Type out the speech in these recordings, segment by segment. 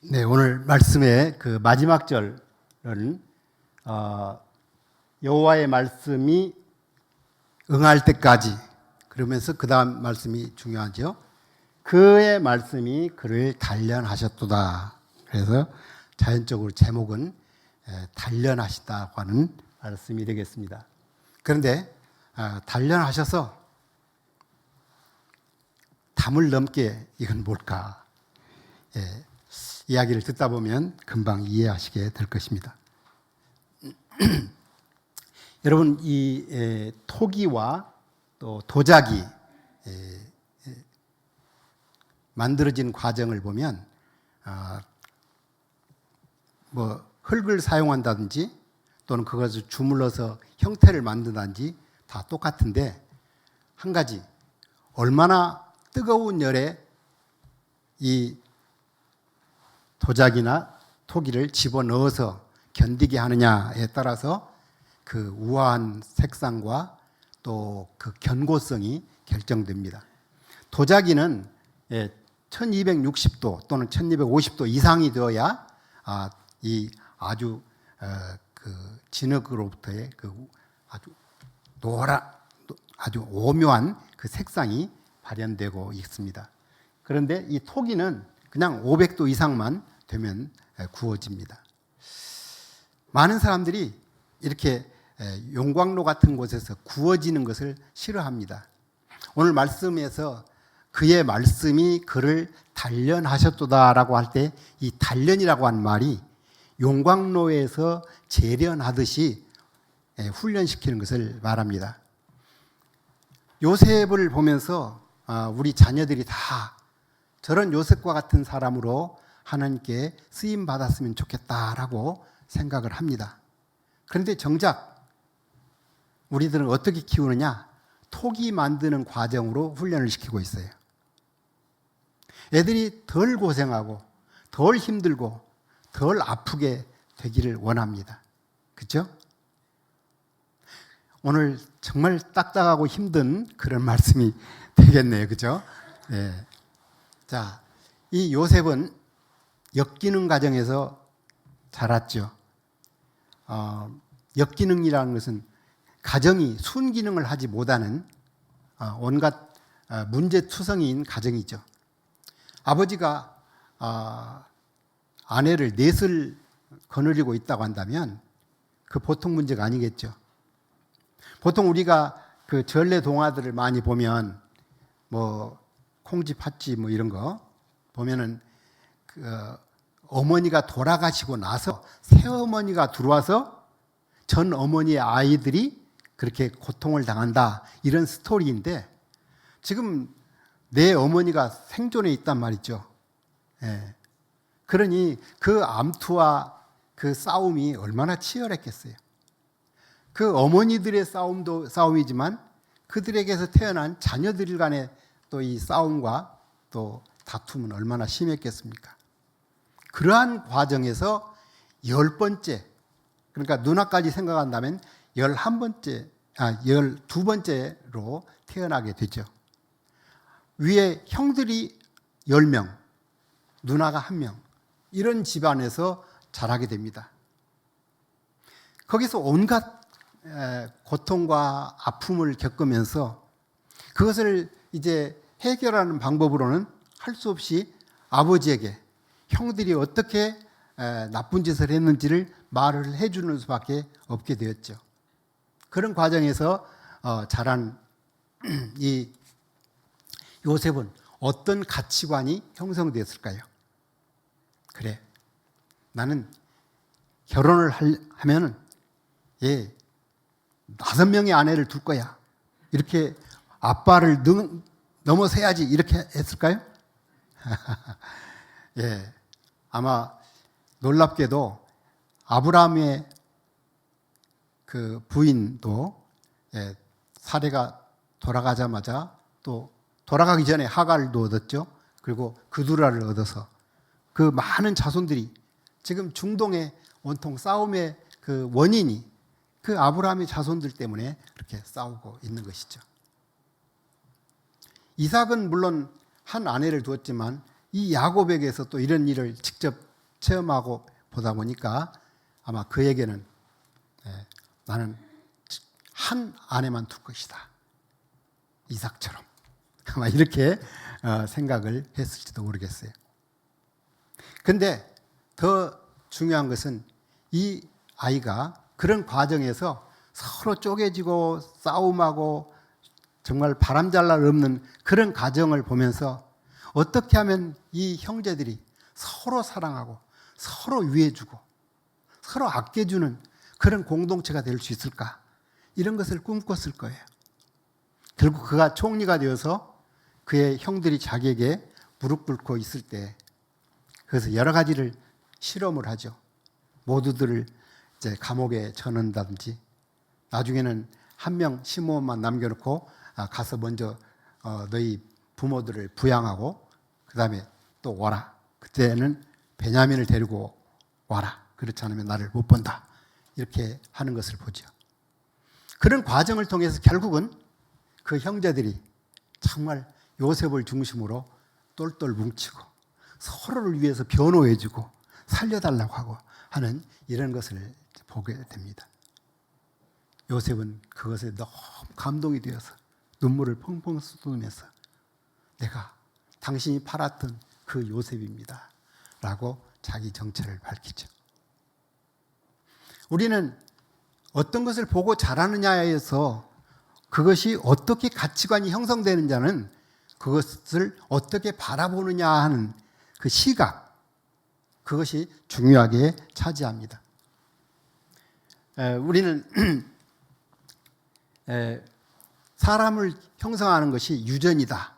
네, 오늘 말씀의 그 마지막 절은 여호와의 말씀이 응할 때까지, 그러면서 그 다음 말씀이 중요하죠. 그의 말씀이 그를 단련하셨도다. 그래서 자연적으로 제목은 단련하시다고 하는 말씀이 되겠습니다. 그런데 단련하셔서 담을 넘게 이건 뭘까? 이야기를 듣다 보면 금방 이해하시게 될 것입니다. 여러분, 이 토기와 또 도자기 만들어진 과정을 보면 뭐 흙을 사용한다든지 또는 그것을 주물러서 형태를 만든다든지 다 똑같은데, 한 가지, 얼마나 뜨거운 열에 이 도자기나 토기를 집어넣어서 견디게 하느냐에 따라서 그 우아한 색상과 또 그 견고성이 결정됩니다. 도자기는 1260도 또는 1250도 이상이 되어야 이 아주 그 진흙으로부터의 그 아주 오묘한 그 색상이 발현되고 있습니다. 그런데 이 토기는 그냥 500도 이상만 되면 구워집니다. 많은 사람들이 이렇게 용광로 같은 곳에서 구워지는 것을 싫어합니다. 오늘 말씀에서 그의 말씀이 그를 단련하셨도다라고 할 때 이 단련이라고 한 말이 용광로에서 재련하듯이 훈련시키는 것을 말합니다. 요셉을 보면서 우리 자녀들이 다 저런 요셉과 같은 사람으로 하나님께 쓰임 받았으면 좋겠다라고 생각을 합니다. 그런데 정작 우리들은 어떻게 키우느냐? 토기 만드는 과정으로 훈련을 시키고 있어요. 애들이 덜 고생하고 덜 힘들고 덜 아프게 되기를 원합니다. 그렇죠? 오늘 정말 딱딱하고 힘든 그런 말씀이 되겠네요. 그렇죠? 네. 자, 이 요셉은 역기능 가정에서 자랐죠. 역기능이라는 것은 가정이 순기능을 하지 못하는 온갖 문제투성이인 가정이죠. 아버지가 아내를 넷을 거느리고 있다고 한다면 그 보통 문제가 아니겠죠. 보통 우리가 그 전래 동화들을 많이 보면 뭐 콩쥐, 팥쥐 뭐 이런 거 보면은 그 어머니가 돌아가시고 나서 새어머니가 들어와서 전 어머니의 아이들이 그렇게 고통을 당한다, 이런 스토리인데, 지금 내 어머니가 생존해 있단 말이죠. 예. 그러니 그 암투와 그 싸움이 얼마나 치열했겠어요. 그 어머니들의 싸움도 싸움이지만 그들에게서 태어난 자녀들 간의 또 이 싸움과 또 다툼은 얼마나 심했겠습니까? 그러한 과정에서 10번째, 그러니까 누나까지 생각한다면 12번째로 태어나게 되죠. 위에 형들이 10명, 누나가 1명, 이런 집안에서 자라게 됩니다. 거기서 온갖 고통과 아픔을 겪으면서 그것을 이제 해결하는 방법으로는 할 수 없이 아버지에게 형들이 어떻게 나쁜 짓을 했는지를 말을 해주는 수밖에 없게 되었죠. 그런 과정에서 자란 이 요셉은 어떤 가치관이 형성되었을까요? 그래, 나는 결혼을 하면은 5명의 아내를 둘 거야, 이렇게 아빠를 넘어서야지, 이렇게 했을까요? 예, 아마 놀랍게도 아브라함의 그 부인도 사례가 돌아가자마자 또 돌아가기 전에 하갈도 얻었죠. 그리고 그두라를 얻어서 그 많은 자손들이 지금 중동의 온통 싸움의 그 원인이 그 아브라함의 자손들 때문에 그렇게 싸우고 있는 것이죠. 이삭은 물론 한 아내를 두었지만 이 야곱에게서 또 이런 일을 직접 체험하고 보다 보니까 아마 그에게는 나는 한 아내만 둘 것이다. 이삭처럼. 아마 이렇게 생각을 했을지도 모르겠어요. 근데 더 중요한 것은 이 아이가 그런 과정에서 서로 쪼개지고 싸움하고 정말 바람잘 날 없는 그런 과정을 보면서 어떻게 하면 이 형제들이 서로 사랑하고 서로 위해주고 서로 아껴주는 그런 공동체가 될 수 있을까? 이런 것을 꿈꿨을 거예요. 결국 그가 총리가 되어서 그의 형들이 자기에게 무릎 꿇고 있을 때 그래서 여러 가지를 실험을 하죠. 모두들을 이제 감옥에 쳐넣는다든지 나중에는 한 명 시므온만 남겨놓고 가서 먼저 너희 부모들을 부양하고 그 다음에 또 와라. 그때는 베냐민을 데리고 와라. 그렇지 않으면 나를 못 본다. 이렇게 하는 것을 보죠. 그런 과정을 통해서 결국은 그 형제들이 정말 요셉을 중심으로 똘똘 뭉치고 서로를 위해서 변호해주고 살려달라고 하고 하는 이런 것을 보게 됩니다. 요셉은 그것에 너무 감동이 되어서 눈물을 펑펑 쏟으면서 내가 당신이 팔았던 그 요셉입니다. 라고 자기 정체를 밝히죠. 우리는 어떤 것을 보고 자라느냐에서 그것이 어떻게 가치관이 형성되느냐는 그것을 어떻게 바라보느냐 하는 그 시각, 그것이 중요하게 차지합니다. 우리는 사람을 형성하는 것이 유전이다.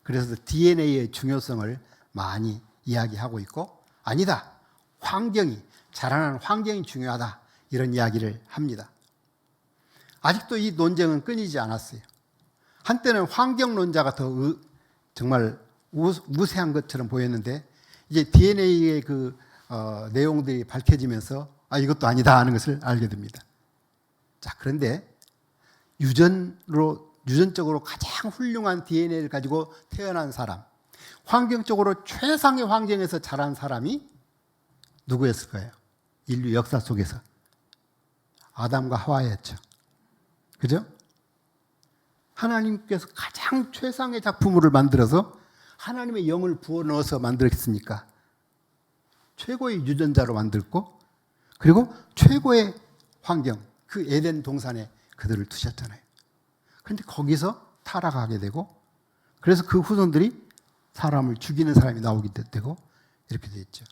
그래서 DNA의 중요성을 많이 이야기하고 있고 아니다. 환경이, 자라나는 환경이 중요하다. 이런 이야기를 합니다. 아직도 이 논쟁은 끊이지 않았어요. 한때는 환경론자가 더 정말 우세한 것처럼 보였는데 이제 DNA의 그 내용들이 밝혀지면서 이것도 아니다 하는 것을 알게 됩니다. 자, 그런데 유전적으로 가장 훌륭한 DNA를 가지고 태어난 사람, 환경적으로 최상의 환경에서 자란 사람이 누구였을까요? 인류 역사 속에서 아담과 하와였죠. 그죠? 하나님께서 가장 최상의 작품을 만들어서 하나님의 영을 부어 넣어서 만들었으니까 최고의 유전자로 만들고 그리고 최고의 환경, 그 에덴 동산에 그들을 두셨잖아요. 그런데 거기서 타락하게 되고 그래서 그 후손들이 사람을 죽이는 사람이 나오게 되고 이렇게 됐죠.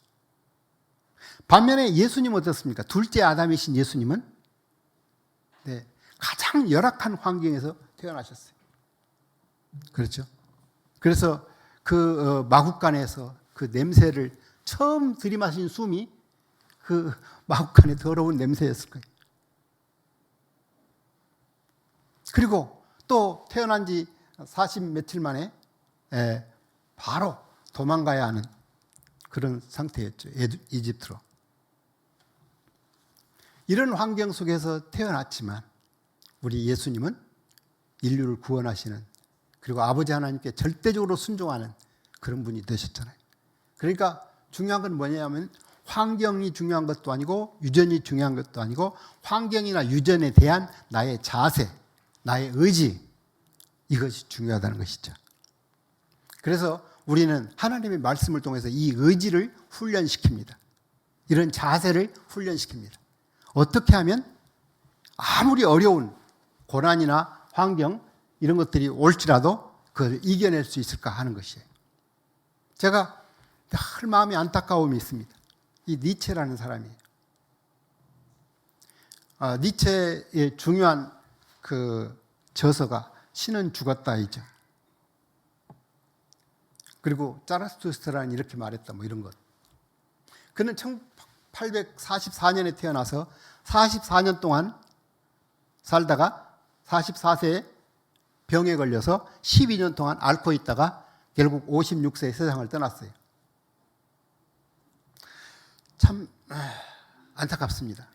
반면에 예수님은 어떻습니까? 둘째 아담이신 예수님은 가장 열악한 환경에서 태어나셨어요. 그렇죠? 그래서 그 마구간에서 그 냄새를 처음 들이마신 숨이 그 마구간의 더러운 냄새였을 거예요. 그리고 또 태어난 지 40 며칠 만에 바로 도망가야 하는 그런 상태였죠. 이집트로. 이런 환경 속에서 태어났지만 우리 예수님은 인류를 구원하시는 그리고 아버지 하나님께 절대적으로 순종하는 그런 분이 되셨잖아요. 그러니까 중요한 건 뭐냐면 환경이 중요한 것도 아니고 유전이 중요한 것도 아니고 환경이나 유전에 대한 나의 자세, 나의 의지 이것이 중요하다는 것이죠. 그래서 우리는 하나님의 말씀을 통해서 이 의지를 훈련시킵니다. 이런 자세를 훈련시킵니다. 어떻게 하면 아무리 어려운 고난이나 환경 이런 것들이 올지라도 그걸 이겨낼 수 있을까 하는 것이에요. 제가 늘 마음이 안타까움이 있습니다. 이 니체라는 사람이에요. 니체의 중요한 그 저서가 신은 죽었다이죠. 그리고 자라투스트라는 이렇게 말했다 뭐 이런 것. 그는 1844년에 태어나서 44년 동안 살다가 44세에 병에 걸려서 12년 동안 앓고 있다가 결국 56세에 세상을 떠났어요. 참 안타깝습니다.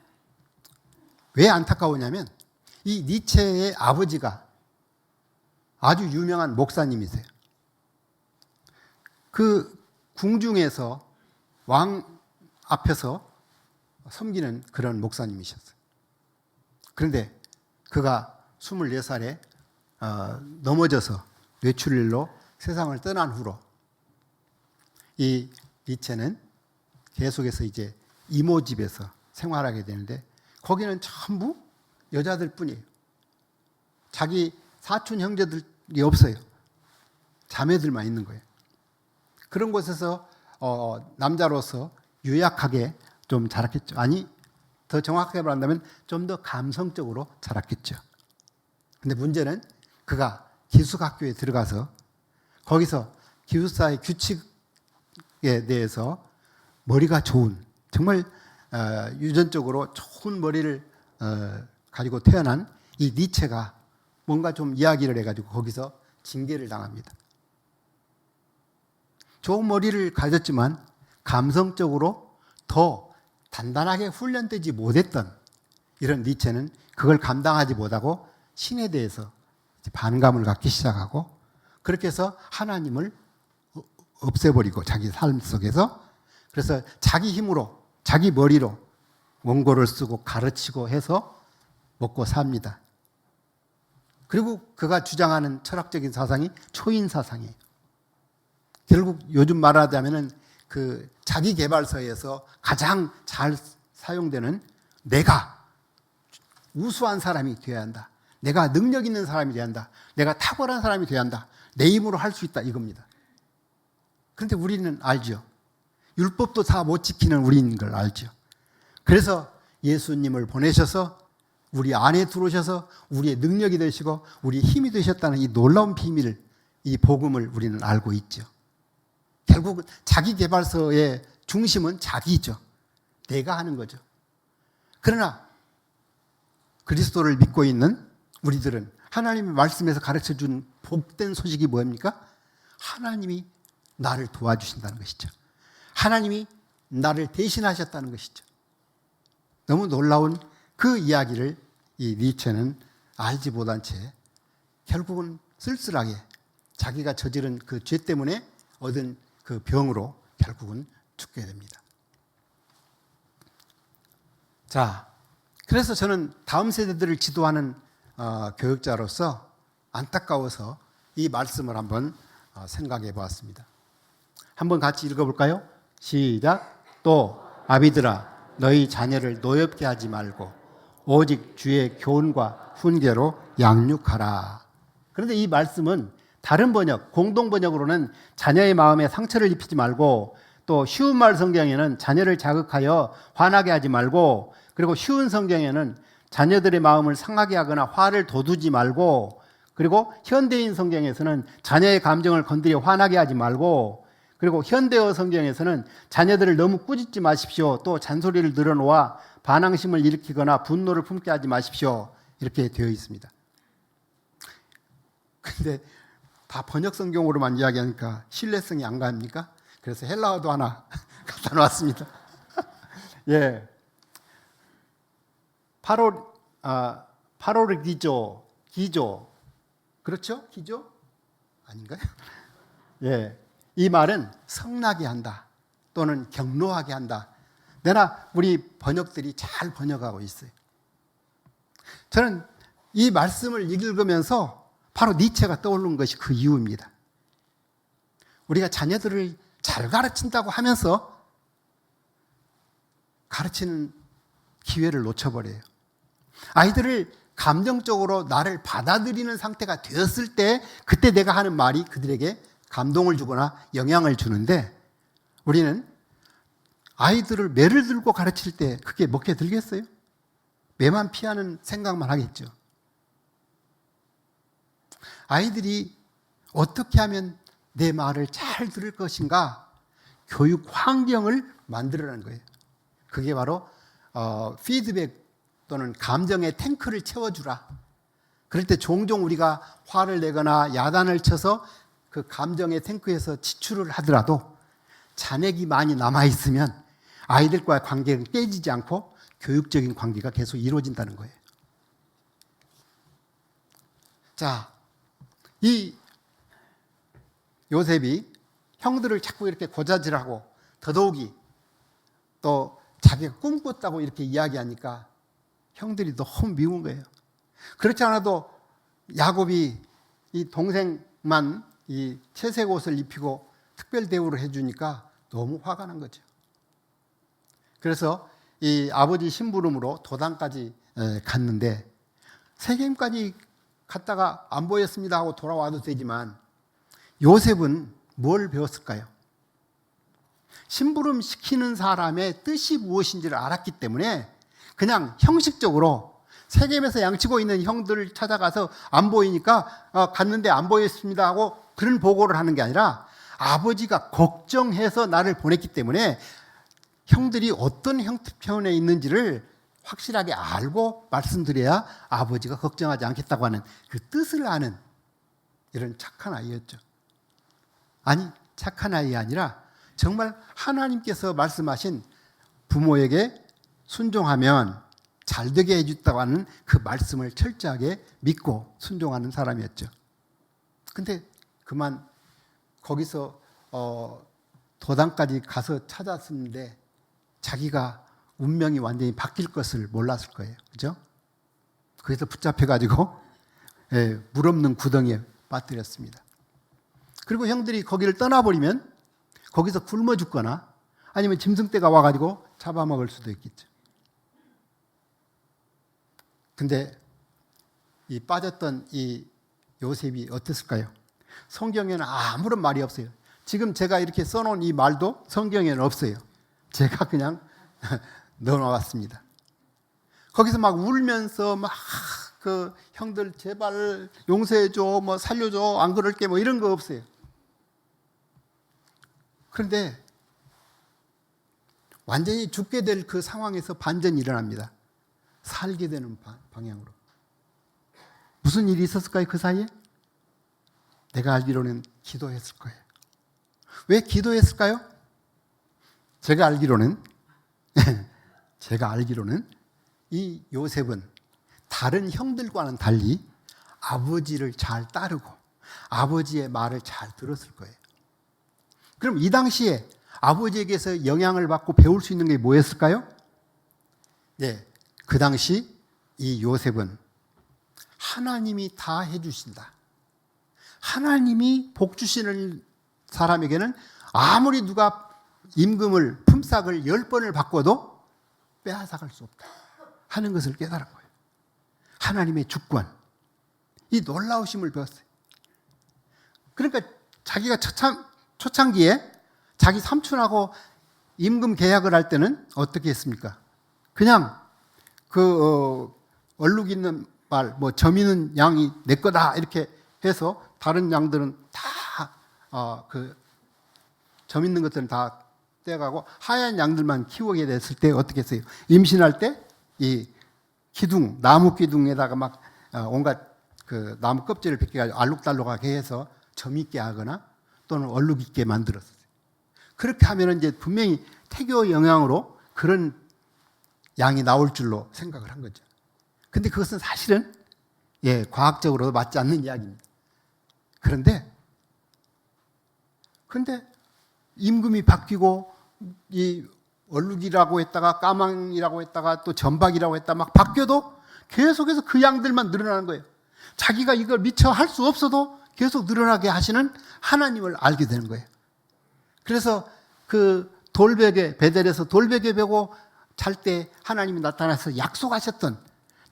왜 안타까우냐면 이 니체의 아버지가 아주 유명한 목사님이세요. 그 궁중에서 왕 앞에서 섬기는 그런 목사님이셨어요. 그런데 그가 24살에 넘어져서 뇌출혈로 세상을 떠난 후로 이 니체는 계속해서 이제 이모 집에서 생활하게 되는데 거기는 전부 여자들 뿐이에요. 자기 사촌 형제들이 없어요. 자매들만 있는 거예요. 그런 곳에서 남자로서 유약하게 좀 자랐겠죠. 아니, 더 정확하게 말한다면 좀 더 감성적으로 자랐겠죠. 근데 문제는 그가 기숙학교에 들어가서 거기서 기숙사의 규칙에 대해서 머리가 좋은, 정말 유전적으로 좋은 머리를 가지고 태어난 이 니체가 뭔가 좀 이야기를 해가지고 거기서 징계를 당합니다. 좋은 머리를 가졌지만 감성적으로 더 단단하게 훈련되지 못했던 이런 니체는 그걸 감당하지 못하고 신에 대해서 반감을 갖기 시작하고 그렇게 해서 하나님을 없애버리고 자기 삶 속에서 그래서 자기 힘으로 자기 머리로 원고를 쓰고 가르치고 해서 먹고 삽니다. 그리고 그가 주장하는 철학적인 사상이 초인 사상이에요. 결국 요즘 말하자면은 그 자기 개발서에서 가장 잘 사용되는 내가 우수한 사람이 되어야 한다. 내가 능력 있는 사람이 되어야 한다. 내가 탁월한 사람이 되어야 한다. 내 힘으로 할 수 있다. 이겁니다. 그런데 우리는 알죠. 율법도 다 못 지키는 우리인 걸 알죠. 그래서 예수님을 보내셔서 우리 안에 들어오셔서 우리의 능력이 되시고 우리의 힘이 되셨다는 이 놀라운 비밀을, 이 복음을 우리는 알고 있죠. 결국 자기 개발서의 중심은 자기죠. 내가 하는 거죠. 그러나 그리스도를 믿고 있는 우리들은 하나님의 말씀에서 가르쳐준 복된 소식이 뭡니까? 하나님이 나를 도와주신다는 것이죠. 하나님이 나를 대신하셨다는 것이죠. 너무 놀라운 그 이야기를 이 니체는 알지 못한 채 결국은 쓸쓸하게 자기가 저지른 그 죄 때문에 얻은 그 병으로 결국은 죽게 됩니다. 자, 그래서 저는 다음 세대들을 지도하는 교육자로서 안타까워서 이 말씀을 한번 생각해 보았습니다. 한번 같이 읽어볼까요? 시작. 또 아비들아 너희 자녀를 노엽게 하지 말고 오직 주의 교훈과 훈계로 양육하라. 그런데 이 말씀은 다른 번역, 공동 번역으로는 자녀의 마음에 상처를 입히지 말고 또 쉬운 말 성경에는 자녀를 자극하여 화나게 하지 말고 그리고 쉬운 성경에는 자녀들의 마음을 상하게 하거나 화를 돋우지 말고 그리고 현대인 성경에서는 자녀의 감정을 건드려 화나게 하지 말고 그리고 현대어 성경에서는 자녀들을 너무 꾸짖지 마십시오. 또 잔소리를 늘어놓아 반항심을 일으키거나 분노를 품게 하지 마십시오. 이렇게 되어 있습니다. 근데 다 번역 성경으로만 이야기하니까 신뢰성이 안 갑니까? 그래서 헬라어도 하나 갖다 놨습니다. 예. 파로르기조, 기조. 그렇죠? 기조? 아닌가요? 예. 이 말은 성나게 한다. 또는 격노하게 한다. 내나 우리 번역들이 잘 번역하고 있어요. 저는 이 말씀을 읽으면서 바로 니체가 떠오른 것이 그 이유입니다. 우리가 자녀들을 잘 가르친다고 하면서 가르치는 기회를 놓쳐버려요. 아이들을 감정적으로 나를 받아들이는 상태가 되었을 때 그때 내가 하는 말이 그들에게 감동을 주거나 영향을 주는데 우리는 아이들을 매를 들고 가르칠 때 그게 먹게 들겠어요? 매만 피하는 생각만 하겠죠. 아이들이 어떻게 하면 내 말을 잘 들을 것인가 교육 환경을 만들어라는 거예요. 그게 바로 피드백 또는 감정의 탱크를 채워주라. 그럴 때 종종 우리가 화를 내거나 야단을 쳐서 그 감정의 탱크에서 지출을 하더라도 잔액이 많이 남아있으면 아이들과의 관계가 깨지지 않고 교육적인 관계가 계속 이루어진다는 거예요. 자, 이 요셉이 형들을 자꾸 이렇게 고자질하고 더더욱이 또 자기가 꿈꿨다고 이렇게 이야기하니까 형들이 너무 미운 거예요. 그렇지 않아도 야곱이 이 동생만 이 채색 옷을 입히고 특별 대우를 해주니까 너무 화가 난 거죠. 그래서 이 아버지 심부름으로 도단까지 갔는데 세겜까지 갔다가 안 보였습니다 하고 돌아와도 되지만 요셉은 뭘 배웠을까요? 심부름 시키는 사람의 뜻이 무엇인지를 알았기 때문에 그냥 형식적으로 세겜에서 양치고 있는 형들을 찾아가서 안 보이니까 갔는데 안 보였습니다 하고 그런 보고를 하는 게 아니라 아버지가 걱정해서 나를 보냈기 때문에 형들이 어떤 형편에 있는지를 확실하게 알고 말씀드려야 아버지가 걱정하지 않겠다고 하는 그 뜻을 아는 이런 착한 아이였죠. 아니, 착한 아이가 아니라 정말 하나님께서 말씀하신 부모에게 순종하면 잘 되게 해줬다고 하는 그 말씀을 철저하게 믿고 순종하는 사람이었죠. 근데 그만 거기서 도단까지 가서 찾았는데 자기가 운명이 완전히 바뀔 것을 몰랐을 거예요. 그죠? 그래서 붙잡혀가지고 물 없는 구덩이에 빠뜨렸습니다. 그리고 형들이 거기를 떠나버리면 거기서 굶어 죽거나 아니면 짐승떼가 와가지고 잡아먹을 수도 있겠죠. 근데 이 빠졌던 이 요셉이 어땠을까요? 성경에는 아무런 말이 없어요. 지금 제가 이렇게 써놓은 이 말도 성경에는 없어요. 제가 그냥 넣어놨습니다. 거기서 막 울면서 막 그 형들 제발 용서해줘, 뭐 살려줘, 안 그럴게 뭐 이런 거 없어요. 그런데 완전히 죽게 될 그 상황에서 반전이 일어납니다. 살게 되는 방향으로. 무슨 일이 있었을까요? 그 사이에? 내가 알기로는 기도했을 거예요. 왜 기도했을까요? 제가 알기로는 이 요셉은 다른 형들과는 달리 아버지를 잘 따르고 아버지의 말을 잘 들었을 거예요. 그럼 이 당시에 아버지에게서 영향을 받고 배울 수 있는 게 뭐였을까요? 네, 그 당시 이 요셉은 하나님이 다 해주신다. 하나님이 복 주시는 사람에게는 아무리 누가 임금을 품삯을 10번을 바꿔도 빼앗아갈 수 없다 하는 것을 깨달은 거예요. 하나님의 주권, 이 놀라우심을 배웠어요. 그러니까 자기가 초창기에 자기 삼촌하고 임금 계약을 할 때는 어떻게 했습니까? 그냥 얼룩 있는 말, 뭐 점 있는 양이 내 거다 이렇게 해서 다른 양들은 다 점 있는 것들은 다 떼가고 하얀 양들만 키우게 됐을 때 어떻게 했어요? 임신할 때 이 기둥, 나무 기둥에다가 막 온갖 그 나무 껍질을 벗겨가지고 알록달록하게 해서 점 있게 하거나 또는 얼룩 있게 만들었어요. 그렇게 하면 이제 분명히 태교 영향으로 그런 양이 나올 줄로 생각을 한 거죠. 근데 그것은 사실은 과학적으로도 맞지 않는 이야기입니다. 그런데 임금이 바뀌고 이 얼룩이라고 했다가 까망이라고 했다가 또 점박이라고 했다 막 바뀌어도 계속해서 그 양들만 늘어나는 거예요. 자기가 이걸 미처 할 수 없어도 계속 늘어나게 하시는 하나님을 알게 되는 거예요. 그래서 그 돌베개, 베델에서 돌베개 베고 잘 때 하나님이 나타나서 약속하셨던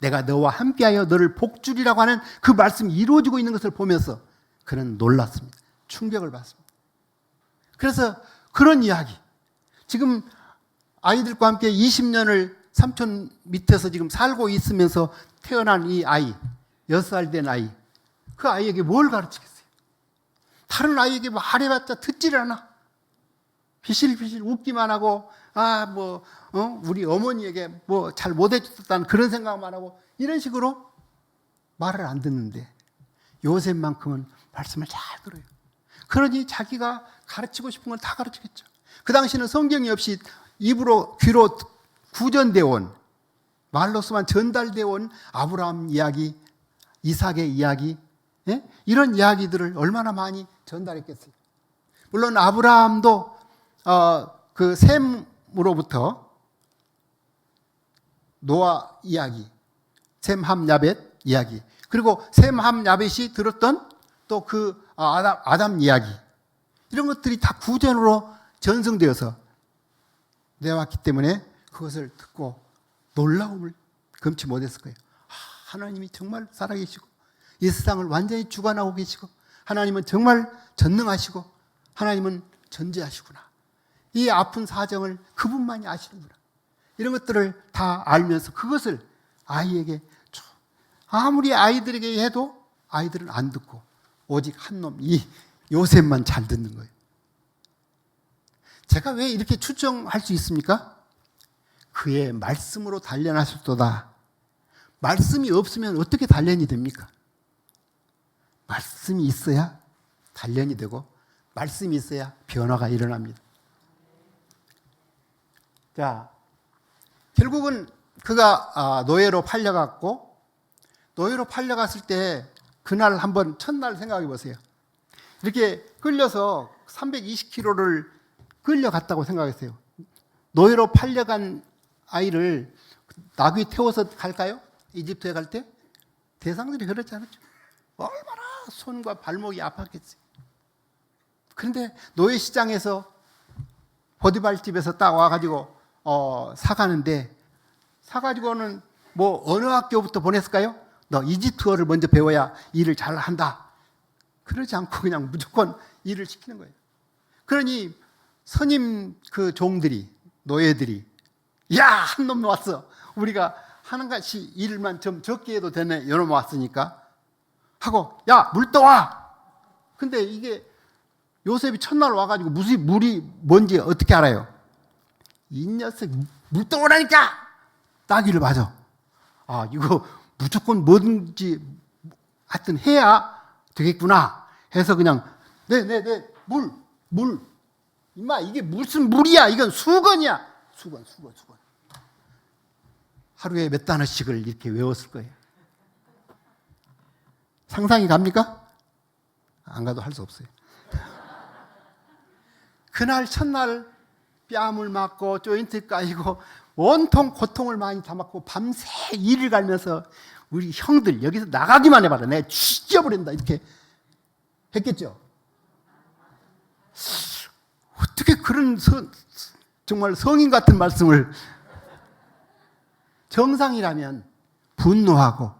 내가 너와 함께하여 너를 복주리라고 하는 그 말씀이 이루어지고 있는 것을 보면서 그는 놀랐습니다. 충격을 받습니다. 그래서 그런 이야기, 지금 아이들과 함께 20년을 삼촌 밑에서 지금 살고 있으면서 태어난 이 아이, 6살 된 아이, 그 아이에게 뭘 가르치겠어요? 다른 아이에게 말해봤자 듣지를 않아. 비실비실 웃기만 하고, 우리 어머니에게 뭐 잘 못해줬다는 그런 생각만 하고, 이런 식으로 말을 안 듣는데, 요셉만큼은 말씀을 잘 들어요. 그러니 자기가 가르치고 싶은 건 다 가르치겠죠. 그 당시는 성경이 없이 입으로, 귀로 구전되어 온, 말로서만 전달되어 온 아브라함 이야기, 이삭의 이야기, 이런 이야기들을 얼마나 많이 전달했겠어요. 물론 아브라함도 그 셈으로부터 노아 이야기, 셈, 함, 야벳 이야기, 그리고 셈, 함, 야벳이 들었던 또 그 아담 이야기, 이런 것들이 다 구전으로 전승되어서 내왔기 때문에 그것을 듣고 놀라움을 금치 못했을 거예요. 하나님이 정말 살아계시고 이 세상을 완전히 주관하고 계시고 하나님은 정말 전능하시고 하나님은 전지하시구나. 이 아픈 사정을 그분만이 아시는구나. 이런 것들을 다 알면서 그것을 아이에게, 아무리 아이들에게 해도 아이들은 안 듣고 오직 한 놈, 이 요셉만 잘 듣는 거예요. 제가 왜 이렇게 추정할 수 있습니까? 그의 말씀으로 단련하셨도다. 말씀이 없으면 어떻게 단련이 됩니까? 말씀이 있어야 단련이 되고 말씀이 있어야 변화가 일어납니다. 자, 결국은 그가 노예로 팔려갔고, 노예로 팔려갔을 때 그날 한번 첫날 생각해 보세요. 이렇게 끌려서 320km를 끌려갔다고 생각했어요. 노예로 팔려간 아이를 나귀 태워서 갈까요? 이집트에 갈 때? 대상들이 그렇지 않았죠. 얼마나 손과 발목이 아팠겠어요. 그런데 노예 시장에서 보디발 집에서 딱 와가지고 사가는데, 사가지고는 뭐 어느 학교부터 보냈을까요? 너 이집트어를 먼저 배워야 일을 잘 한다. 그러지 않고 그냥 무조건 일을 시키는 거예요. 그러니 선임 그 종들이, 노예들이, 야, 한 놈 왔어. 우리가 하는 것이 일만 좀 적게 해도 되네. 이놈 왔으니까 하고, 야, 물 떠와. 근데 이게 요셉이 첫날 와가지고 무슨 물이 뭔지 어떻게 알아요? 이 녀석 물 떠오라니까 따귀를 맞아. 아, 이거 무조건 뭐든지 하여튼 해야 되겠구나 해서 그냥 물 임마, 이게 무슨 물이야? 이건 수건이야. 수건. 하루에 몇 단어씩을 이렇게 외웠을 거예요. 상상이 갑니까? 안 가도 할 수 없어요. 그날 첫날 뺨을 맞고 조인트 까이고 온통 고통을 많이 담았고 밤새 일을 갈면서 우리 형들 여기서 나가기만 해봐라. 내가 죽여버린다. 이렇게 했겠죠. 어떻게 그런 정말 성인 같은 말씀을. 정상이라면 분노하고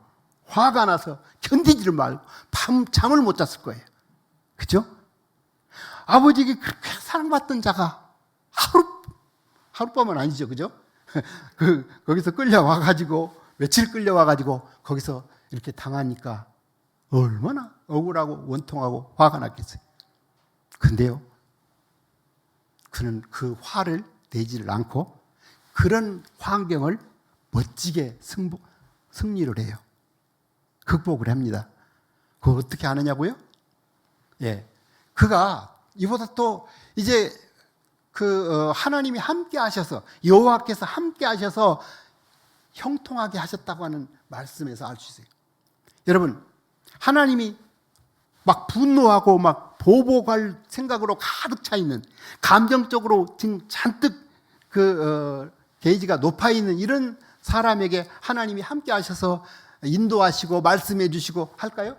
화가 나서 견디지를 말고 밤 잠을 못 잤을 거예요. 그죠? 아버지에게 그렇게 사랑받던 자가 하룻밤은 아니죠. 그죠? 거기서 끌려와가지고, 며칠 끌려와가지고, 거기서 이렇게 당하니까 얼마나 억울하고 원통하고 화가 났겠어요. 근데요, 그는 그 화를 내지를 않고 그런 환경을 멋지게 승리를 해요. 극복을 합니다. 그거 어떻게 하느냐고요? 예. 그가 이보다 또 이제 하나님이 함께 하셔서, 여호와께서 함께 하셔서 형통하게 하셨다고 하는 말씀에서 알 수 있어요. 여러분, 하나님이 막 분노하고 막 보복할 생각으로 가득 차 있는, 감정적으로 지금 잔뜩 게이지가 높아 있는 이런 사람에게 하나님이 함께 하셔서 인도하시고 말씀해 주시고 할까요?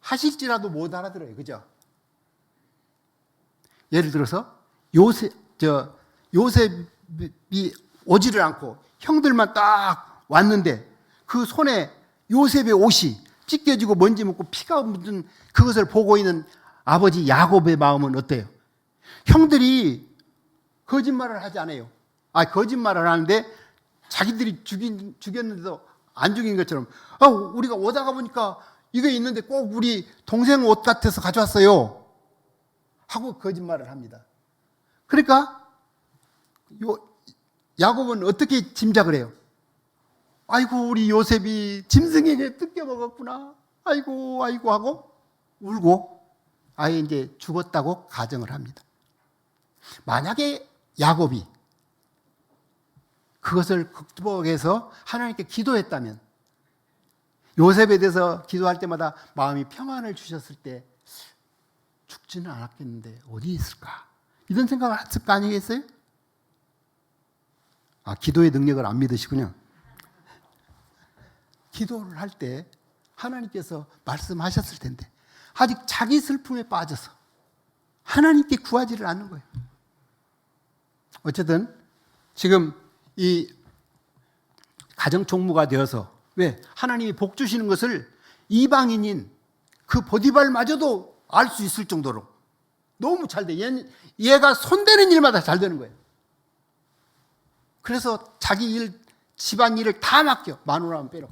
하실지라도 못 알아들어요. 그죠? 예를 들어서 요셉이 오지를 않고 형들만 딱 왔는데 그 손에 요셉의 옷이 찢겨지고 먼지 묻고 피가 묻은 그것을 보고 있는 아버지 야곱의 마음은 어때요? 형들이 거짓말을 하지 않아요. 거짓말을 하는데 자기들이 죽였는데도 안 죽인 것처럼, 우리가 오다가 보니까 이게 있는데 꼭 우리 동생 옷 같아서 가져왔어요 하고 거짓말을 합니다. 그러니까 야곱은 어떻게 짐작을 해요? 아이고, 우리 요셉이 짐승에게 뜯겨 먹었구나. 아이고 하고 울고 아예 이제 죽었다고 가정을 합니다. 만약에 야곱이 그것을 극복해서 하나님께 기도했다면, 요셉에 대해서 기도할 때마다 마음이 평안을 주셨을 때 죽지는 않았겠는데 어디 있을까? 이런 생각을 했을 거 아니겠어요? 기도의 능력을 안 믿으시군요. 기도를 할 때 하나님께서 말씀하셨을 텐데 아직 자기 슬픔에 빠져서 하나님께 구하지를 않는 거예요. 어쨌든 지금 이 가정총무가 되어서 왜 하나님이 복 주시는 것을 이방인인 그 보디발마저도 알 수 있을 정도로 너무 잘 돼. 얘가 손대는 일마다 잘 되는 거예요. 그래서 자기 일, 집안 일을 다 맡겨. 마누라만 빼러.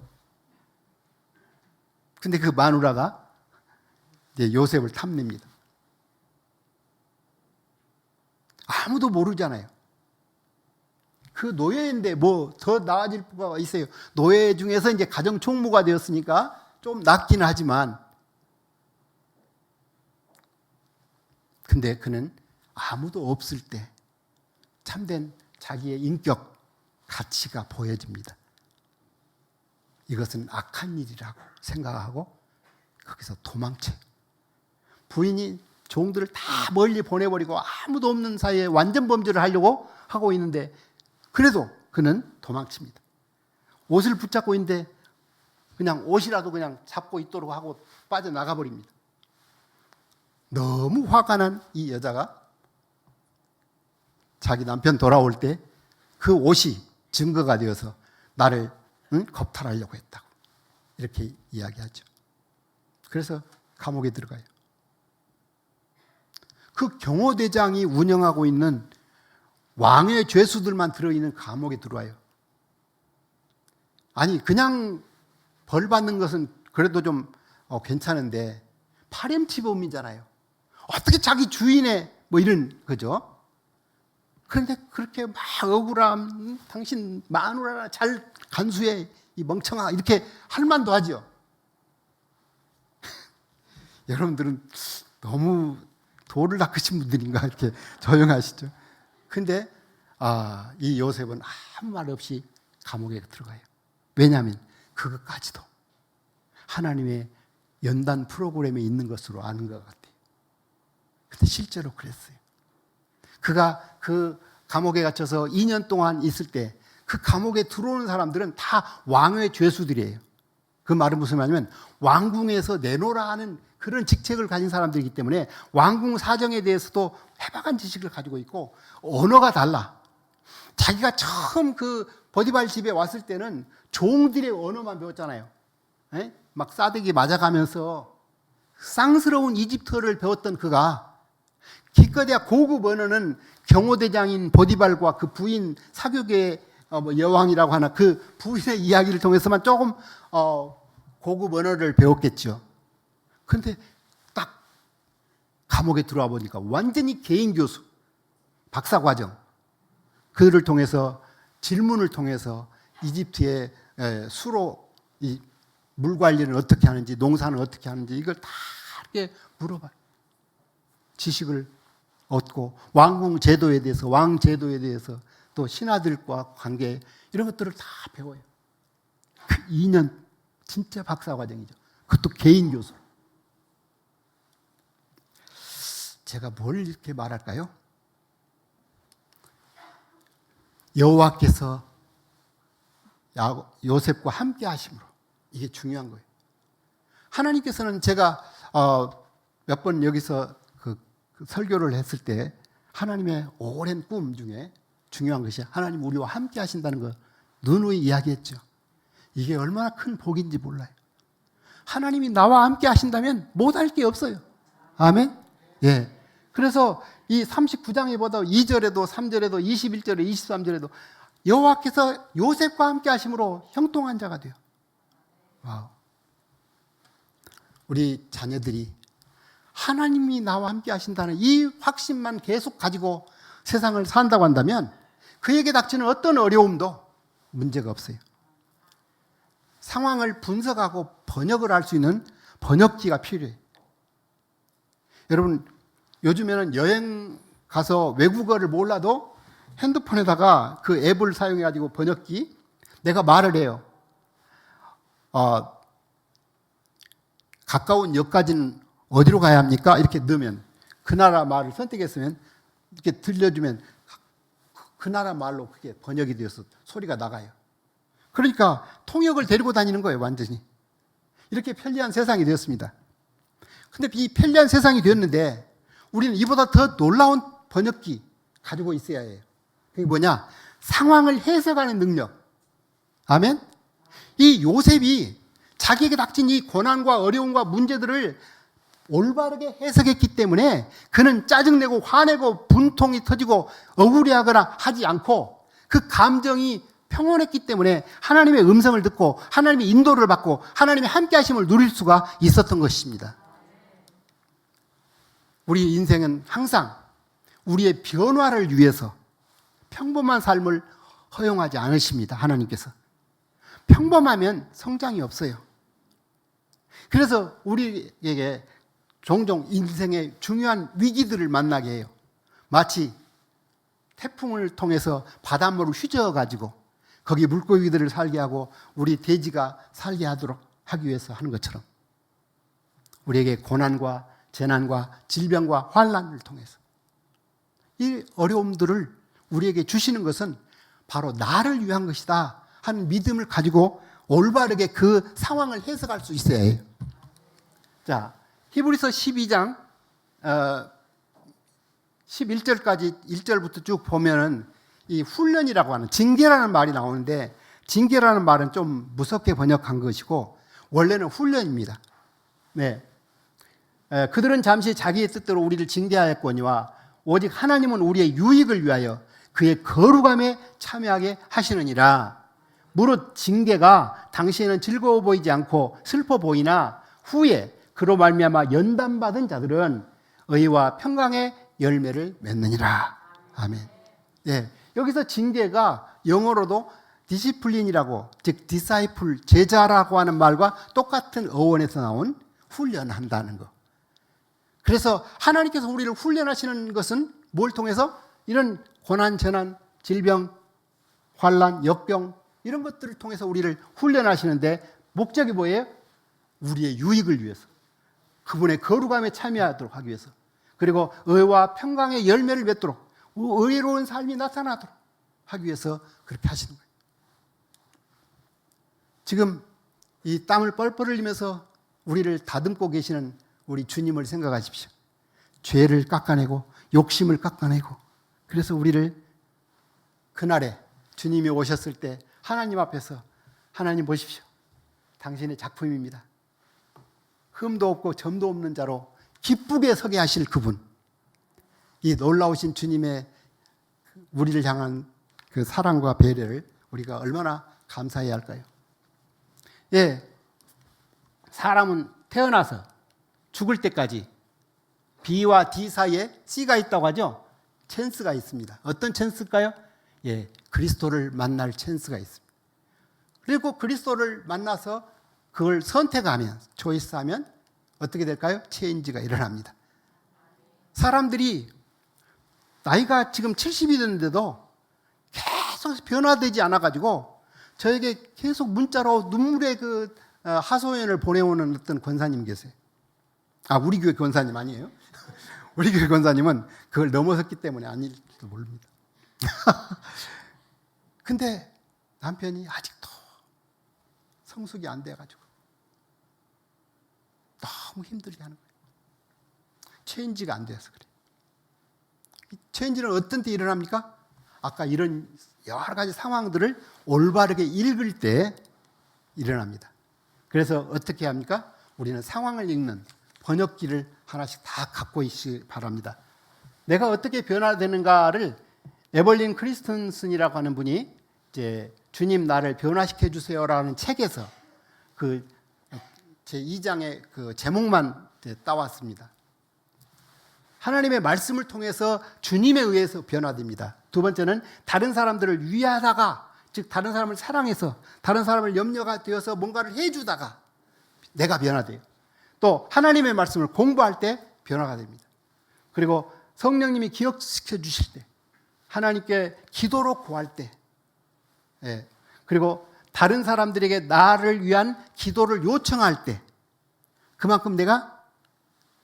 근데 그 마누라가 이제 요셉을 탐냅니다. 아무도 모르잖아요. 그 노예인데 뭐 더 나아질 수가 있어요. 노예 중에서 이제 가정 총무가 되었으니까 좀 낫긴 하지만, 근데 그는 아무도 없을 때 참된 자기의 인격, 가치가 보여집니다. 이것은 악한 일이라고 생각하고 거기서 도망쳐요. 부인이 종들을 다 멀리 보내버리고 아무도 없는 사이에 완전 범죄를 하려고 하고 있는데 그래도 그는 도망칩니다. 옷을 붙잡고 있는데 그냥 옷이라도 그냥 잡고 있도록 하고 빠져나가 버립니다. 너무 화가 난 이 여자가 자기 남편 돌아올 때 그 옷이 증거가 되어서 나를 겁탈하려고 했다고 이렇게 이야기하죠. 그래서 감옥에 들어가요. 그 경호대장이 운영하고 있는 왕의 죄수들만 들어있는 감옥에 들어와요. 아니 그냥 벌 받는 것은 그래도 좀 괜찮은데 파렴치범이잖아요. 어떻게 자기 주인의 뭐 이런 거죠. 그런데 그렇게 막 억울함, 당신 마누라나 잘 간수해 이 멍청아 이렇게 할 만도 하죠. 여러분들은 너무 도를 닦으신 분들인가 이렇게 조용하시죠. 근데 이 요셉은 아무 말 없이 감옥에 들어가요. 왜냐하면 그것까지도 하나님의 연단 프로그램에 있는 것으로 아는 것 같아요. 근데 실제로 그랬어요. 그가 그 감옥에 갇혀서 2년 동안 있을 때 그 감옥에 들어오는 사람들은 다 왕의 죄수들이에요. 그 말은 무슨 말이냐면 왕궁에서 내놓으라 하는 그런 직책을 가진 사람들이기 때문에 왕궁 사정에 대해서도 해박한 지식을 가지고 있고 언어가 달라. 자기가 처음 그 보디발 집에 왔을 때는 종들의 언어만 배웠잖아요. 막 싸대기 맞아가면서 쌍스러운 이집트어를 배웠던 그가 기껏해야 고급 언어는 경호대장인 보디발과 그 부인 사교계의 여왕이라고 하나 그 부인의 이야기를 통해서만 조금 고급 언어를 배웠겠죠. 그런데 딱 감옥에 들어와 보니까 완전히 개인 교수, 박사과정 그들을 통해서 질문을 통해서 이집트의 수로 이 물 관리는 어떻게 하는지 농사는 어떻게 하는지 이걸 다 이렇게 물어봐요. 지식을 얻고 왕궁 제도에 대해서 왕 제도에 대해서 또 신하들과 관계 이런 것들을 다 배워요. 2년 진짜 박사과정이죠. 그것도 개인 교수. 제가 뭘 이렇게 말할까요? 여호와께서 요셉과 함께 하심으로 이게 중요한 거예요. 하나님께서는 제가 몇 번 여기서 그 설교를 했을 때 하나님의 오랜 꿈 중에 중요한 것이 하나님 우리와 함께 하신다는 거 누누이 이야기했죠. 이게 얼마나 큰 복인지 몰라요. 하나님이 나와 함께 하신다면 못할 게 없어요. 아멘? 예. 그래서 이 39장에 보다 2절에도 3절에도 21절에 23절에도 여호와께서 요셉과 함께 하심으로 형통한 자가 돼요. 와우. 우리 자녀들이 하나님이 나와 함께 하신다는 이 확신만 계속 가지고 세상을 산다고 한다면 그에게 닥치는 어떤 어려움도 문제가 없어요. 상황을 분석하고 번역을 할 수 있는 번역기가 필요해요. 여러분 요즘에는 여행 가서 외국어를 몰라도 핸드폰에다가 그 앱을 사용해가지고 번역기 내가 말을 해요. 가까운 역까지는 어디로 가야 합니까? 이렇게 넣으면 그 나라 말을 선택했으면 이렇게 들려주면 그 나라 말로 그게 번역이 되어서 소리가 나가요. 그러니까 통역을 데리고 다니는 거예요, 완전히. 이렇게 편리한 세상이 되었습니다. 근데 이 편리한 세상이 되었는데 우리는 이보다 더 놀라운 번역기 가지고 있어야 해요. 그게 뭐냐? 상황을 해석하는 능력. 아멘? 이 요셉이 자기에게 닥친 이 고난과 어려움과 문제들을 올바르게 해석했기 때문에 그는 짜증내고 화내고 분통이 터지고 억울해하거나 하지 않고 그 감정이 평온했기 때문에 하나님의 음성을 듣고 하나님의 인도를 받고 하나님의 함께 하심을 누릴 수가 있었던 것입니다. 우리 인생은 항상 우리의 변화를 위해서 평범한 삶을 허용하지 않으십니다. 하나님께서. 평범하면 성장이 없어요. 그래서 우리에게 종종 인생의 중요한 위기들을 만나게 해요. 마치 태풍을 통해서 바닷물을 휘저어가지고 거기 물고기들을 살게 하고 우리 돼지가 살게 하도록 하기 위해서 하는 것처럼 우리에게 고난과 재난과 질병과 환난을 통해서 이 어려움들을 우리에게 주시는 것은 바로 나를 위한 것이다 하는 믿음을 가지고 올바르게 그 상황을 해석할 수 있어야 해요. 자, 히브리서 12장 11절까지 1절부터 쭉 보면은 이 훈련이라고 하는 징계라는 말이 나오는데 징계라는 말은 좀 무섭게 번역한 것이고 원래는 훈련입니다. 네. 그들은 잠시 자기의 뜻대로 우리를 징계하였거니와 오직 하나님은 우리의 유익을 위하여 그의 거룩함에 참여하게 하시느니라. 무릇 징계가 당시에는 즐거워 보이지 않고 슬퍼 보이나 후에 그로 말미암아 연단받은 자들은 의와 평강의 열매를 맺느니라. 아멘. 네. 여기서 징계가 영어로도 디시플린이라고, 즉 디사이플, 제자라고 하는 말과 똑같은 어원에서 나온 훈련한다는 거. 그래서 하나님께서 우리를 훈련하시는 것은 뭘 통해서? 이런 고난, 재난, 질병, 환난, 역병 이런 것들을 통해서 우리를 훈련하시는데 목적이 뭐예요? 우리의 유익을 위해서. 그분의 거룩함에 참여하도록 하기 위해서. 그리고 의와 평강의 열매를 맺도록 의로운 삶이 나타나도록 하기 위해서 그렇게 하시는 거예요. 지금 이 땀을 뻘뻘 흘리면서 우리를 다듬고 계시는 우리 주님을 생각하십시오. 죄를 깎아내고 욕심을 깎아내고 그래서 우리를 그날에 주님이 오셨을 때 하나님 앞에서 하나님 보십시오. 당신의 작품입니다. 흠도 없고 점도 없는 자로 기쁘게 서게 하실 그분. 이 놀라우신 주님의 우리를 향한 그 사랑과 배려를 우리가 얼마나 감사해야 할까요? 예, 사람은 태어나서 죽을 때까지 B와 D 사이에 C가 있다고 하죠. 찬스가 있습니다. 어떤 찬스일까요? 예, 그리스도를 만날 찬스가 있습니다. 그리고 그리스도를 만나서 그걸 선택하면, 초이스하면 어떻게 될까요? 체인지가 일어납니다. 사람들이 나이가 지금 70이 됐는데도 계속 변화되지 않아가지고 저에게 계속 문자로 눈물의 그 하소연을 보내오는 어떤 권사님 계세요. 우리 교회 권사님 아니에요? 우리 교회 권사님은 그걸 넘어섰기 때문에 아닐지도 모릅니다. 근데 남편이 아직도 성숙이 안 돼가지고 너무 힘들게 하는 거예요. 체인지가 안 돼서 그래요. 체인지는 어떤 때 일어납니까? 아까 이런 여러 가지 상황들을 올바르게 읽을 때 일어납니다. 그래서 어떻게 합니까? 우리는 상황을 읽는 번역기를 하나씩 다 갖고 있기 바랍니다. 내가 어떻게 변화되는가를 에벌린 크리스턴슨이라고 하는 분이 이제 주님 나를 변화시켜 주세요라는 책에서 그 제 2장의 그 제목만 따왔습니다. 하나님의 말씀을 통해서 주님에 의해서 변화됩니다. 두 번째는 다른 사람들을 위하다가, 즉 다른 사람을 사랑해서 다른 사람을 염려가 되어서 뭔가를 해주다가 내가 변화돼요. 또 하나님의 말씀을 공부할 때 변화가 됩니다. 그리고 성령님이 기억시켜 주실 때, 하나님께 기도로 구할 때, 그리고 다른 사람들에게 나를 위한 기도를 요청할 때 그만큼 내가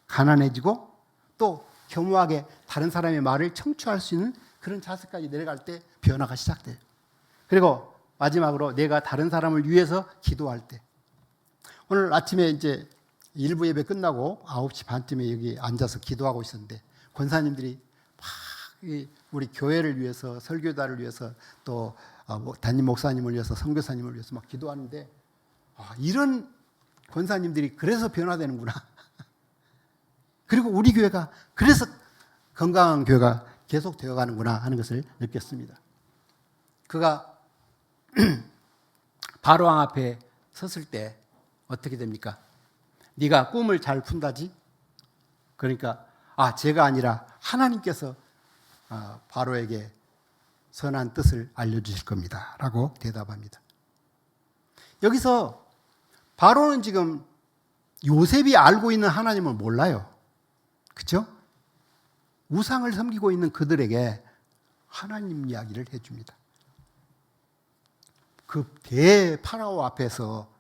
가난해지고 또 겸허하게 다른 사람의 말을 청취할 수 있는 그런 자세까지 내려갈 때 변화가 시작돼요. 그리고 마지막으로 내가 다른 사람을 위해서 기도할 때. 오늘 아침에 이제 일부 예배 끝나고 9시 반쯤에 여기 앉아서 기도하고 있었는데 권사님들이 막 우리 교회를 위해서, 설교자를 위해서, 또 담임 목사님을 위해서, 선교사님을 위해서 막 기도하는데 이런 권사님들이 그래서 변화되는구나. 그리고 우리 교회가 그래서 건강한 교회가 계속 되어가는구나 하는 것을 느꼈습니다. 그가 바로왕 앞에 섰을 때 어떻게 됩니까? 네가 꿈을 잘 푼다지? 그러니까 제가 아니라 하나님께서 바로에게 선한 뜻을 알려주실 겁니다 라고 대답합니다. 여기서 바로는 지금 요셉이 알고 있는 하나님을 몰라요. 그렇죠? 우상을 섬기고 있는 그들에게 하나님 이야기를 해줍니다. 그 대파라오 앞에서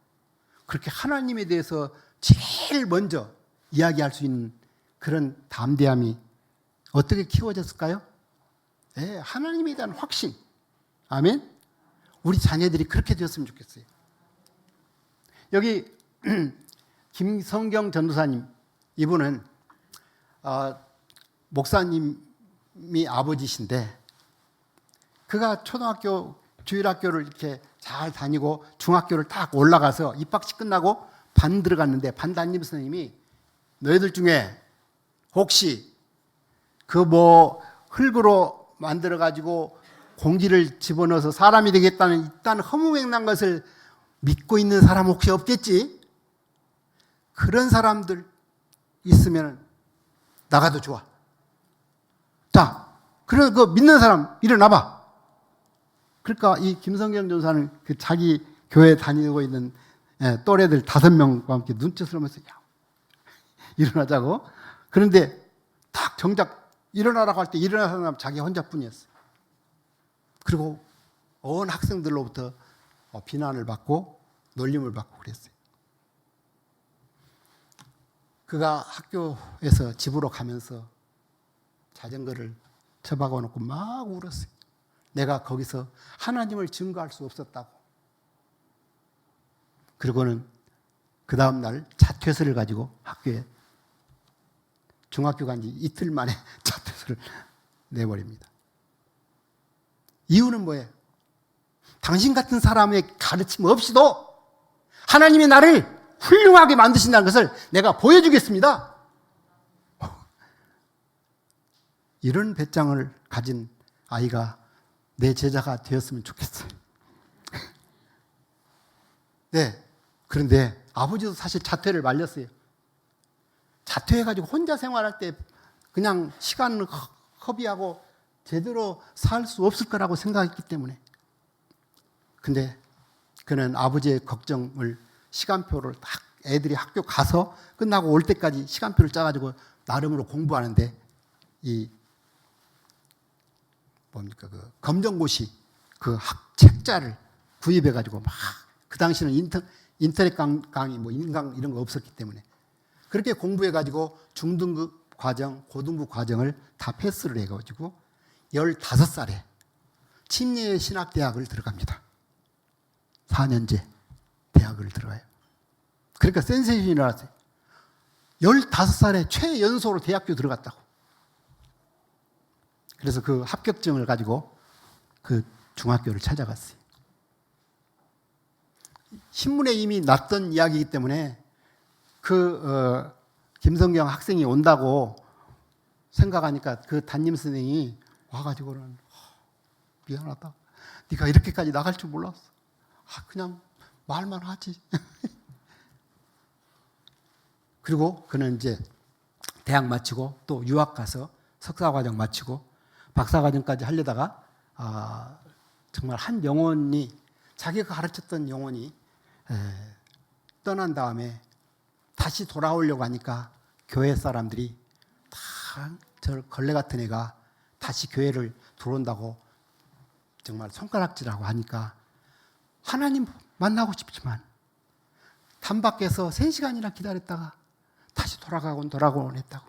그렇게 하나님에 대해서 제일 먼저 이야기할 수 있는 그런 담대함이 어떻게 키워졌을까요? 네, 하나님에 대한 확신. 아멘? 우리 자녀들이 그렇게 되었으면 좋겠어요. 여기 김성경 전도사님, 이분은 목사님이 아버지신데 그가 초등학교 주일학교를 이렇게 잘 다니고 중학교를 딱 올라가서 입학식 끝나고 반 들어갔는데 반 담임 선생님이 너희들 중에 혹시 그 흙으로 만들어 가지고 공기를 집어넣어서 사람이 되겠다는 일단 허무맹랑한 것을 믿고 있는 사람 혹시 없겠지? 그런 사람들 있으면 나가도 좋아. 자, 그래 그 믿는 사람 일어나봐. 그러니까 이 김성경 전사는 그 자기 교회 다니고 있는 또래들 5명과 함께 눈짓을 하면서 일어나자고. 그런데 딱 정작 일어나라고 할 때 일어나는 사람 자기 혼자뿐이었어요. 그리고 온 학생들로부터 비난을 받고 놀림을 받고 그랬어요. 그가 학교에서 집으로 가면서 자전거를 처박아 놓고 막 울었어요. 내가 거기서 하나님을 증거할 수 없었다고. 그리고는 그 다음 날 자퇴서를 가지고 학교에 중학교 간 지 이틀 만에 자퇴서를 내버립니다. 이유는 뭐예요? 당신 같은 사람의 가르침 없이도 하나님이 나를 훌륭하게 만드신다는 것을 내가 보여주겠습니다. 이런 배짱을 가진 아이가 내 제자가 되었으면 좋겠어요. 네. 그런데 아버지도 사실 자퇴를 말렸어요. 자퇴해가지고 혼자 생활할 때 그냥 시간을 허비하고 제대로 살 수 없을 거라고 생각했기 때문에. 근데 그는 아버지의 걱정을 시간표를 딱 애들이 학교 가서 끝나고 올 때까지 시간표를 짜가지고 나름으로 공부하는데 그 검정고시 그 책자를 구입해가지고 막 그 당시는 인터넷 강의 인강 이런 거 없었기 때문에 그렇게 공부해가지고 중등급 과정, 고등부 과정을 다 패스를 해가지고 15살에 침례 신학대학을 들어갑니다. 4년제 대학을 들어가요. 그러니까 센세이션이 일어났어요. 15살에 최연소로 대학교 들어갔다고. 그래서 그 합격증을 가지고 그 중학교를 찾아갔어요. 신문에 이미 났던 이야기이기 때문에 김성경 학생이 온다고 생각하니까 그 담임 선생이 와가지고는 미안하다. 네가 이렇게까지 나갈 줄 몰랐어. 그냥 말만 하지. 그리고 그는 이제 대학 마치고 또 유학 가서 석사과정 마치고 박사과정까지 하려다가 정말 한 영혼이 자기가 가르쳤던 영혼이 떠난 다음에 다시 돌아오려고 하니까 교회 사람들이 다 저 걸레 같은 애가 다시 교회를 들어온다고 정말 손가락질하고 하니까 하나님 만나고 싶지만 담 밖에서 3시간이나 기다렸다가 다시 돌아가곤 했다고.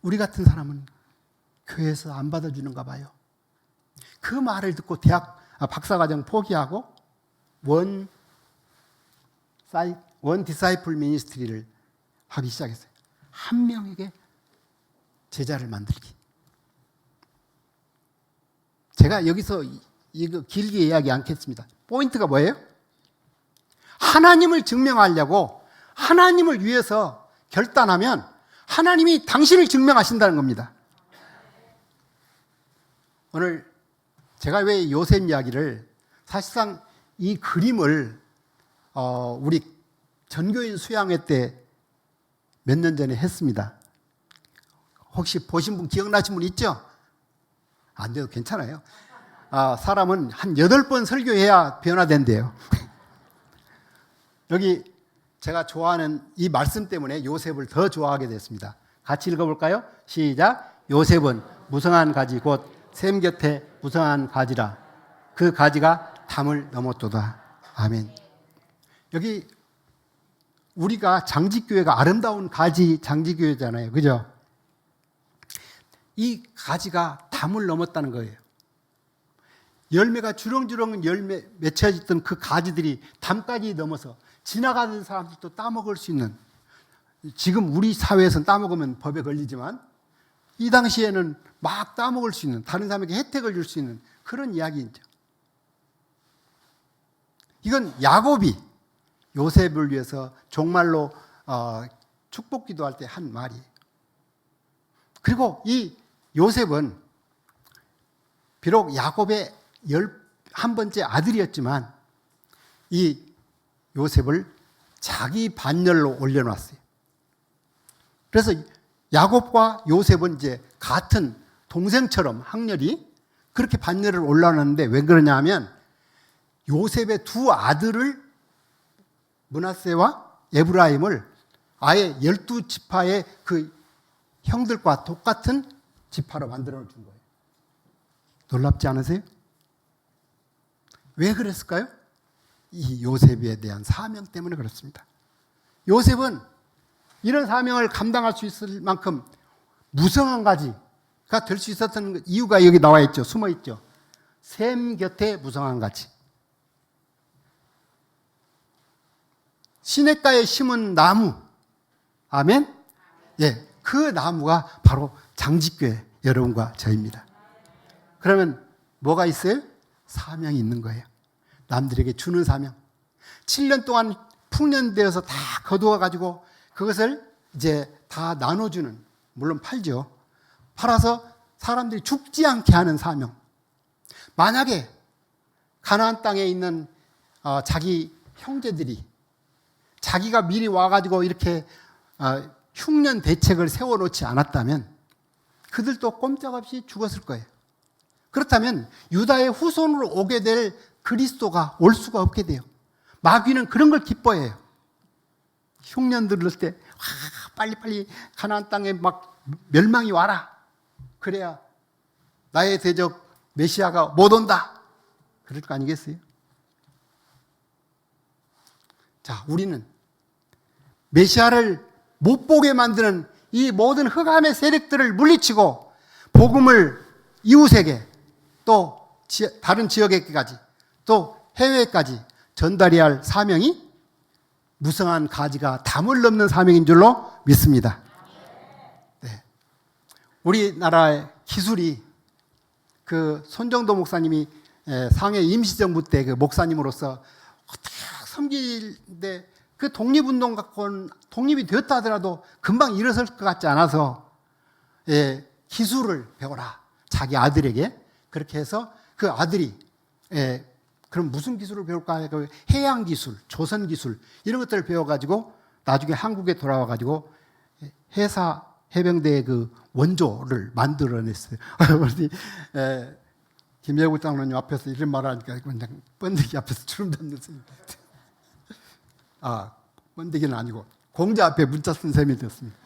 우리 같은 사람은 교회에서 안 받아주는가 봐요. 그 말을 듣고 박사과정 포기하고 원 디사이플 미니스트리를 하기 시작했어요. 한 명에게 제자를 만들기. 제가 여기서 이거 길게 이야기 않겠습니다. 포인트가 뭐예요? 하나님을 증명하려고 하나님을 위해서 결단하면 하나님이 당신을 증명하신다는 겁니다. 오늘 제가 왜 요셉 이야기를, 사실상 이 그림을 우리 전교인 수양회 때 몇 년 전에 했습니다. 혹시 보신 분, 기억나신 분 있죠? 안 돼도 괜찮아요. 사람은 한 8번 설교해야 변화된대요. 여기 제가 좋아하는 이 말씀 때문에 요셉을 더 좋아하게 됐습니다. 같이 읽어볼까요? 시작. 요셉은 무성한 가지 곧 샘 곁에 무성한 가지라. 그 가지가 담을 넘었도다. 아멘. 여기 우리가 장지교회가 아름다운 가지 장지교회잖아요. 그죠? 이 가지가 담을 넘었다는 거예요. 열매가 주렁주렁 열매 맺혀있던 그 가지들이 담까지 넘어서 지나가는 사람들도 따먹을 수 있는, 지금 우리 사회에서는 따먹으면 법에 걸리지만 이 당시에는 막 따먹을 수 있는, 다른 사람에게 혜택을 줄 수 있는 그런 이야기죠. 이건 야곱이 요셉을 위해서 종말로 축복 기도할 때 한 말이에요. 그리고 이 요셉은 비록 야곱의 11번째 아들이었지만 이 요셉을 자기 반열로 올려놨어요. 그래서 야곱과 요셉은 이제 같은 동생처럼 학렬이 그렇게 반열을 올라놨는데, 왜 그러냐 하면 요셉의 두 아들을, 므낫세와 에브라임을 아예 12지파의 그 형들과 똑같은 지파로 만들어 준 거예요. 놀랍지 않으세요? 왜 그랬을까요? 이 요셉에 대한 사명 때문에 그렇습니다. 요셉은 이런 사명을 감당할 수 있을 만큼 무성한 가지가 될 수 있었던 이유가 여기 나와 있죠. 숨어 있죠. 샘 곁에 무성한 가지. 시냇가에 심은 나무. 아멘? 예, 그 나무가 바로 장지교회 여러분과 저입니다. 그러면 뭐가 있어요? 사명이 있는 거예요. 남들에게 주는 사명. 7년 동안 풍년되어서 다 거두어 가지고 그것을 이제 다 나눠주는, 물론 팔죠. 팔아서 사람들이 죽지 않게 하는 사명. 만약에 가나안 땅에 있는 자기 형제들이 자기가 미리 와가지고 이렇게 흉년 대책을 세워놓지 않았다면 그들도 꼼짝없이 죽었을 거예요. 그렇다면 유다의 후손으로 오게 될 그리스도가 올 수가 없게 돼요. 마귀는 그런 걸 기뻐해요. 흉년 들을 때 빨리빨리 가나안 땅에 막 멸망이 와라. 그래야 나의 대적 메시아가 못 온다. 그럴 거 아니겠어요? 자, 우리는 메시아를 못 보게 만드는 이 모든 흑암의 세력들을 물리치고 복음을 이웃에게, 또 다른 지역에게까지, 또 해외까지 전달해야 할 사명이 무성한 가지가 담을 넘는 사명인 줄로 믿습니다. 네. 우리나라의 기술이, 그 손정도 목사님이 상해 임시정부 때 그 목사님으로서 어떻게 섬기는데, 그 독립운동 갖고는 독립이 되었다 하더라도 금방 일어설 것 같지 않아서 기술을 배워라. 자기 아들에게. 그렇게 해서 그 아들이 그럼 무슨 기술을 배울까? 해양 기술, 조선 기술 이런 것들을 배워가지고 나중에 한국에 돌아와가지고 해병대의 그 원조를 만들어냈어요. 김예국 장로님 앞에서 이런 말을 하니까 그냥 번데기 앞에서 주름 돋는 번데기는 아니고 공자 앞에 문자 쓴 셈이 됐습니다.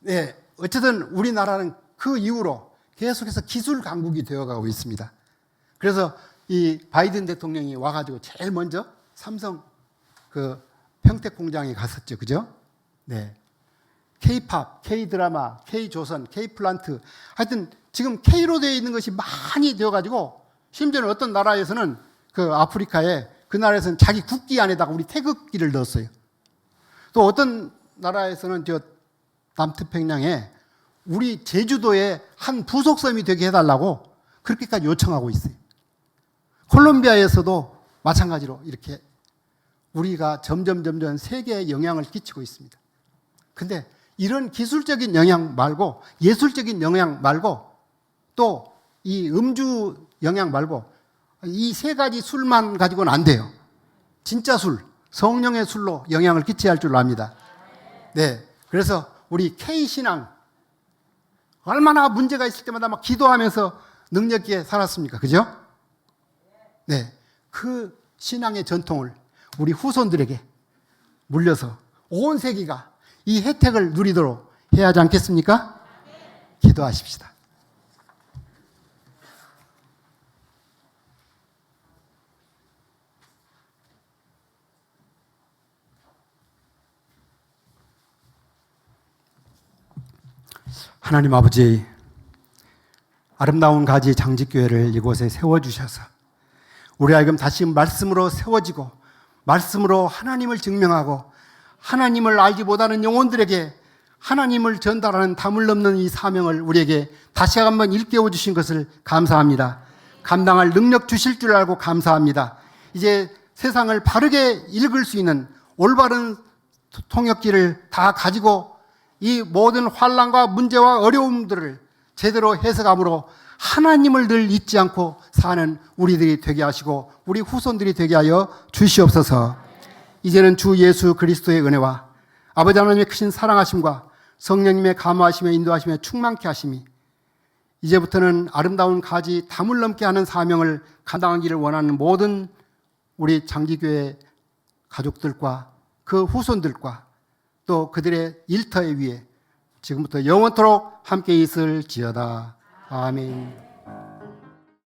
네, 어쨌든 우리나라는 그 이후로 계속해서 기술 강국이 되어가고 있습니다. 그래서 이 바이든 대통령이 와가지고 제일 먼저 삼성 그 평택 공장에 갔었죠, 그죠? 네. K-팝, K-드라마, K-조선, K-플란트, 하여튼 지금 K로 되어 있는 것이 많이 되어가지고 심지어는 어떤 나라에서는 그 아프리카에 그 나라에서는 자기 국기 안에다가 우리 태극기를 넣었어요. 또 어떤 나라에서는 저 남태평양에 우리 제주도의 한 부속섬이 되게 해달라고 그렇게까지 요청하고 있어요. 콜롬비아에서도 마찬가지로 이렇게 우리가 점점 세계에 영향을 끼치고 있습니다. 근데 이런 기술적인 영향 말고 예술적인 영향 말고 또 이 음주 영향 말고 이 세 가지 술만 가지고는 안 돼요. 진짜 술, 성령의 술로 영향을 끼쳐야 할 줄 압니다. 네. 그래서 우리 K신앙 얼마나 문제가 있을 때마다 막 기도하면서 능력 있게 살았습니까? 그죠? 네. 그 신앙의 전통을 우리 후손들에게 물려서 온 세계가 이 혜택을 누리도록 해야 하지 않겠습니까? 기도하십시다. 하나님 아버지, 아름다운 가지 장직교회를 이곳에 세워주셔서 우리 하여금 다시 말씀으로 세워지고 말씀으로 하나님을 증명하고 하나님을 알지 못하는 영혼들에게 하나님을 전달하는 담을 넘는 이 사명을 우리에게 다시 한번 일깨워 주신 것을 감사합니다. 감당할 능력 주실 줄 알고 감사합니다. 이제 세상을 바르게 읽을 수 있는 올바른 통역기를 다 가지고 이 모든 환난과 문제와 어려움들을 제대로 해석함으로 하나님을 늘 잊지 않고 사는 우리들이 되게 하시고 우리 후손들이 되게 하여 주시옵소서. 이제는 주 예수 그리스도의 은혜와 아버지 하나님의 크신 사랑하심과 성령님의 감화하심에 인도하심에 충만케 하심이 이제부터는 아름다운 가지 담을 넘게 하는 사명을 감당하기를 원하는 모든 우리 장기교회 가족들과 그 후손들과 또 그들의 일터에 위해 지금부터 영원토록 함께 있을지어다. 아멘.